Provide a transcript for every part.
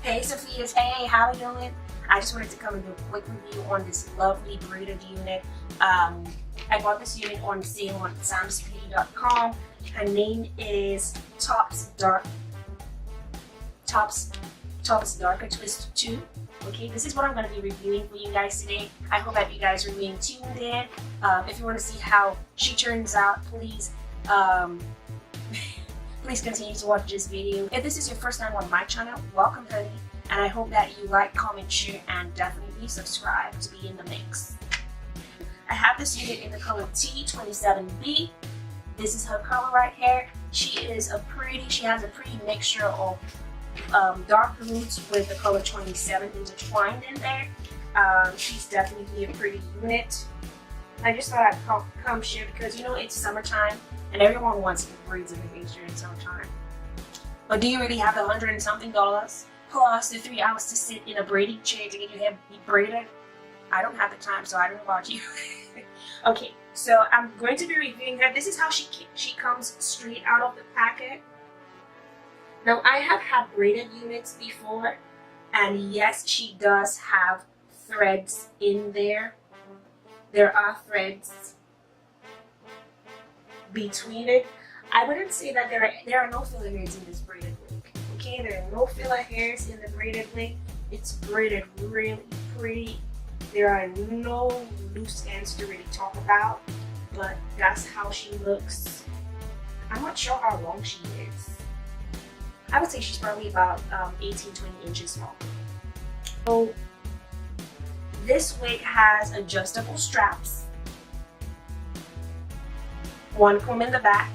Hey Sophia's, hey, how are you doing? I just wanted to come and do a quick review on this lovely braided unit. I bought this unit on sale on samspeedy.com. Her name is Tops Darker Twist 2. Okay, this is what I'm going to be reviewing for you guys today. I hope that you guys are being tuned in. If you want to see how she turns out, please please continue to watch this video. If this is your first time on my channel, welcome honey, and I hope that you like, comment, share, and definitely subscribe to be in the mix. I have this unit in the color T27B. This is her color right here. She has a pretty mixture of dark roots with the color 27 intertwined in there. She's definitely a pretty unit. I just thought I'd come share because you know it's summertime and everyone wants braids in the face during summertime. But do you really have the $100 and something plus the 3 hours to sit in a braiding chair to get your hair braided? I don't have the time, so I don't know about you. Okay, so I'm going to be reviewing her. This is how she comes straight out of the packet. Now I have had braided units before, and yes, she does have threads in there. There are threads between it. I wouldn't say that there are no filler hairs in this braided wig. Okay, there are no filler hairs in the braided wig. It's braided really pretty. There are no loose ends to really talk about, but that's how she looks. I'm not sure how long she is. I would say she's probably about 18-20 inches long. So this wig has adjustable straps, one comb in the back,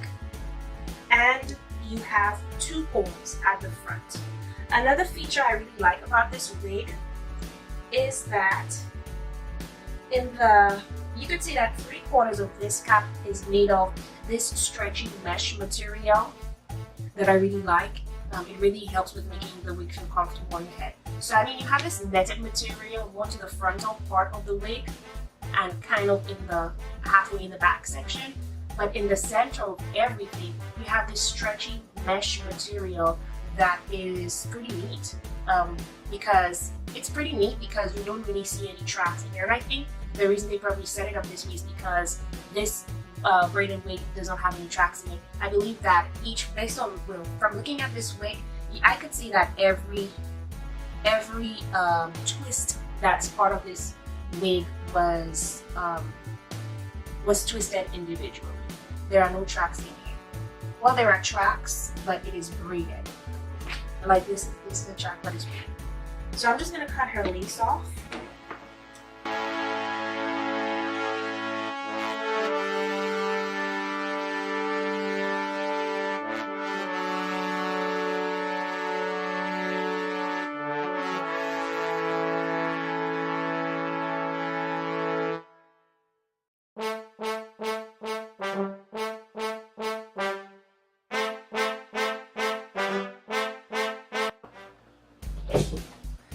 and you have 2 combs at the front. Another feature I really like about this wig is that you could say that 3/4 of this cap is made of this stretchy mesh material that I really like. It really helps with making the wig feel comfortable on your head. So I mean, you have this netted material going to the frontal part of the wig and kind of in the halfway in the back section, but in the center of everything you have this stretchy mesh material that is pretty neat. Because you don't really see any tracks in here, and I think the reason they probably set it up this way is because this braided wig does not have any tracks in it. I believe that from looking at this wig, I could see that every twist that's part of this wig was twisted individually. There are no tracks in here. Well, there are tracks, but it is braided. Like this is the track, but it's braided. So I'm just gonna cut her lace off.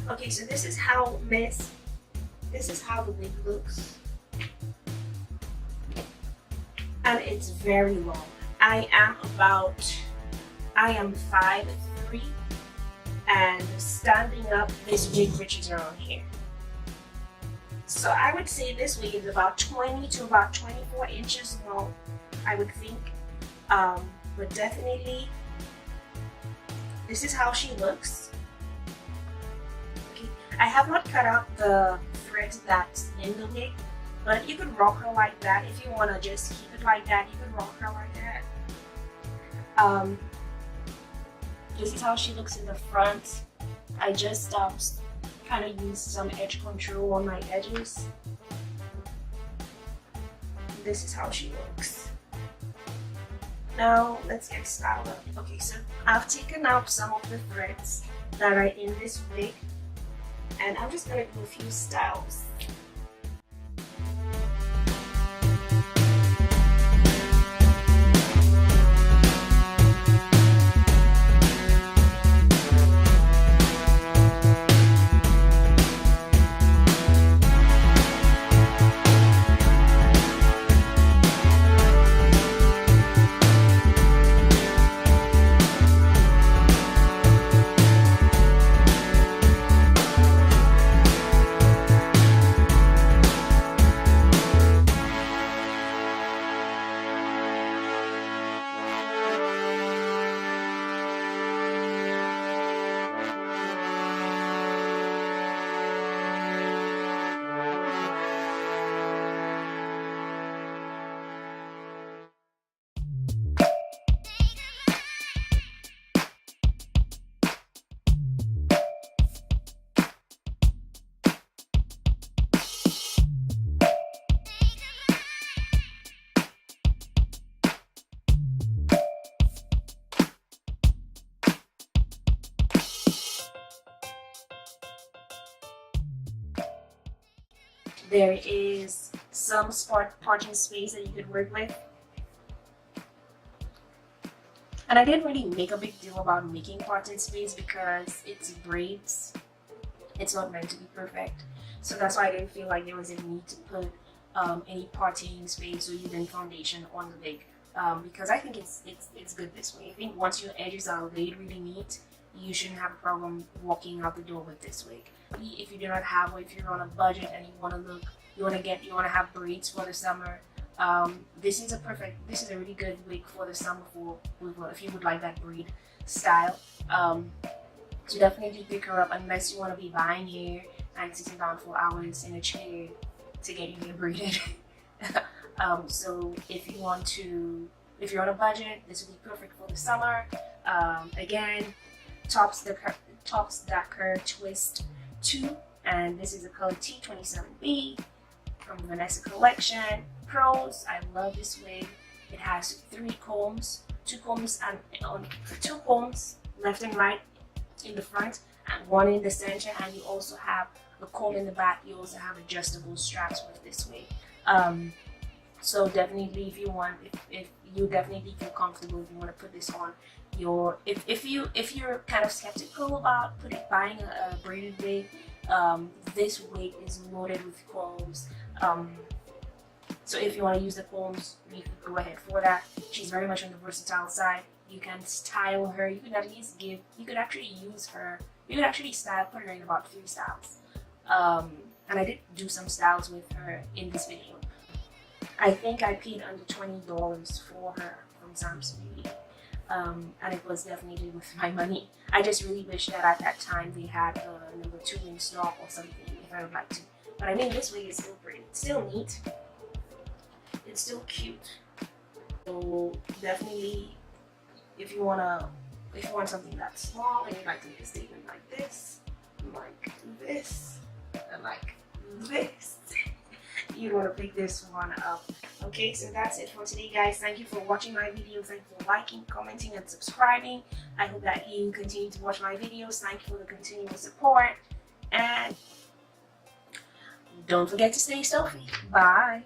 Okay, so this is how the wig looks, and it's very long. I am 5'3", and standing up, this wig reaches around here. So I would say this wig is about 20 to about 24 inches long, I would think. But definitely, this is how she looks. I have not cut out the threads that's in the wig, but you could rock her like that. If you want to just keep it like that, you could rock her like that. This is how she looks in the front. I just kind of used some edge control on my edges. This is how she looks. Now let's get styled up. Okay, so I've taken out some of the threads that are in this wig, and I'm just gonna do a few styles. There is some parting space that you could work with. And I didn't really make a big deal about making parting space because it's braids. It's not meant to be perfect. So that's why I didn't feel like there was a need to put any parting space or even foundation on the wig. Because I think it's good this way. I think once your edges are laid really neat, you shouldn't have a problem walking out the door with this wig. If you do not have, or if you're on a budget and you want to have braids for the summer, this is a really good wig for the summer if you would like that braid style. So definitely pick her up unless you want to be buying hair and sitting down for hours in a chair to get your hair braided. So if you're on a budget, this would be perfect for the summer. Again, tops Dakar Twist 2, and this is the color T27B from the Vanessa collection. Pros, I love this wig. It has 3 combs, two combs left and right in the front and 1 in the center, and you also have a comb in the back. You also have adjustable straps with this wig. So definitely, if you definitely feel comfortable, if you want to put this on your, if you're kind of skeptical about buying a braided wig, this wig is loaded with combs. So if you want to use the combs, you can go ahead for that. She's very much on the versatile side. You can style her. You could actually put her in about 3 styles. And I did do some styles with her in this video. I think I paid under $20 for her from Sam's Beauty. And it was definitely worth my money. I just really wish that at that time they had a number 2 in stock or something if I would like to. But I mean, this wig is still pretty. It's still neat. It's still cute. So definitely, if you want something that's small and you like to make a statement like this, and like this, you want to pick this one up. Okay, so that's it for today, guys. Thank you for watching my videos. Thank you for liking, commenting, and subscribing. I hope that you continue to watch my videos. Thank you for the continual support, and don't forget to stay Sophy. Bye.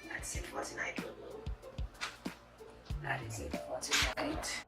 That's it for tonight, Lulu. That is it for tonight.